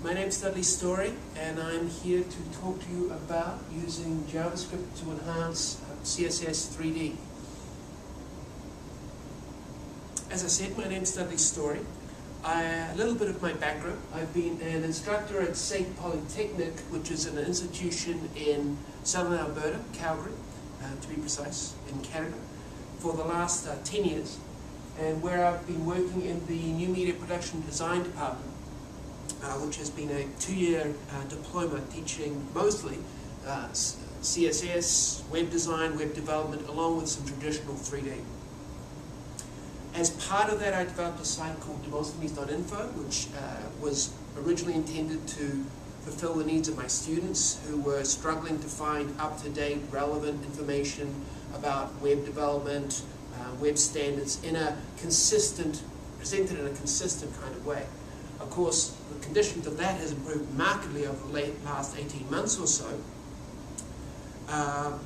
my name's Dudley Story, and I'm here to talk to you about using JavaScript to enhance CSS 3D. As I said, my name's Dudley Story. A little bit of my background. I've been an instructor at St. Polytechnic, which is an institution in southern Alberta, Calgary, to be precise, in Canada, for the last 10 years, and where I've been working in the New Media Production Design Department, which has been a 2-year diploma teaching mostly CSS, web design, web development, along with some traditional 3D. As part of that, I developed a site called Demosthenes.info, which was originally intended to fulfill the needs of my students who were struggling to find up-to-date, relevant information about web development, web standards presented in a consistent kind of way. Of course, the conditions of that has improved markedly over the last 18 months or so,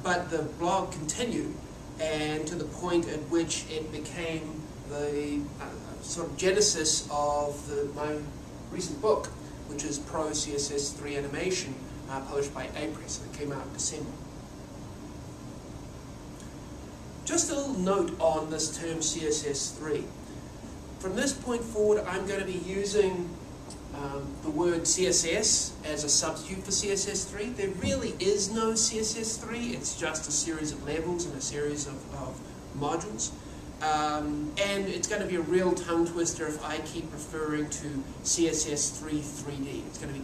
but the blog continued, and to the point at which it became the sort of genesis of my recent book, which is Pro CSS 3 Animation, published by A-Press, and it came out in December. Just a little note on this term CSS 3. From this point forward, I'm going to be using the word CSS as a substitute for CSS 3. There really is no CSS 3. It's just a series of levels and a series of modules. And it's going to be a real tongue twister if I keep referring to CSS 3 3D. It's going to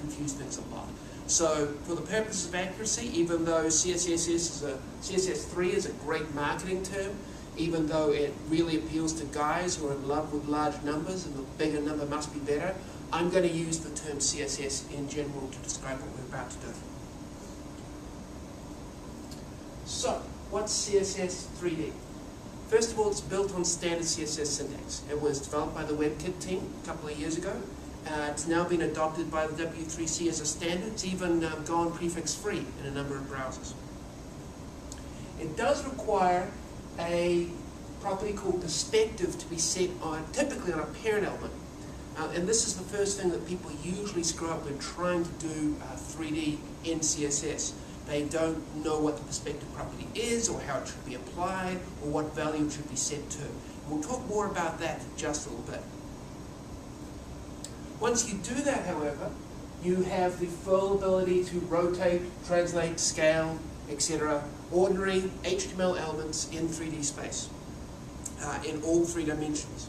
confuse things a lot. So for the purposes of accuracy, even though CSS 3 is a great marketing term, even though it really appeals to guys who are in love with large numbers and the bigger number must be better, I'm going to use the term CSS in general to describe what we're about to do. So, what's CSS 3D? First of all, it's built on standard CSS syntax. It was developed by the WebKit team a couple of years ago. It's now been adopted by the W3C as a standard. It's even gone prefix-free in a number of browsers. It does require a property called perspective to be set on, typically on a parent element. And this is the first thing that people usually screw up when trying to do 3D in CSS. They don't know what the perspective property is, or how it should be applied, or what value it should be set to. We'll talk more about that in just a little bit. Once you do that, however, you have the full ability to rotate, translate, scale, etc. ordinary HTML elements in 3D space, in all 3 dimensions,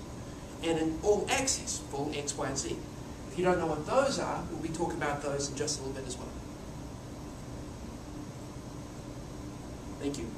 and in all axes, full X, Y, and Z. If you don't know what those are, we'll be talking about those in just a little bit as well. Thank you.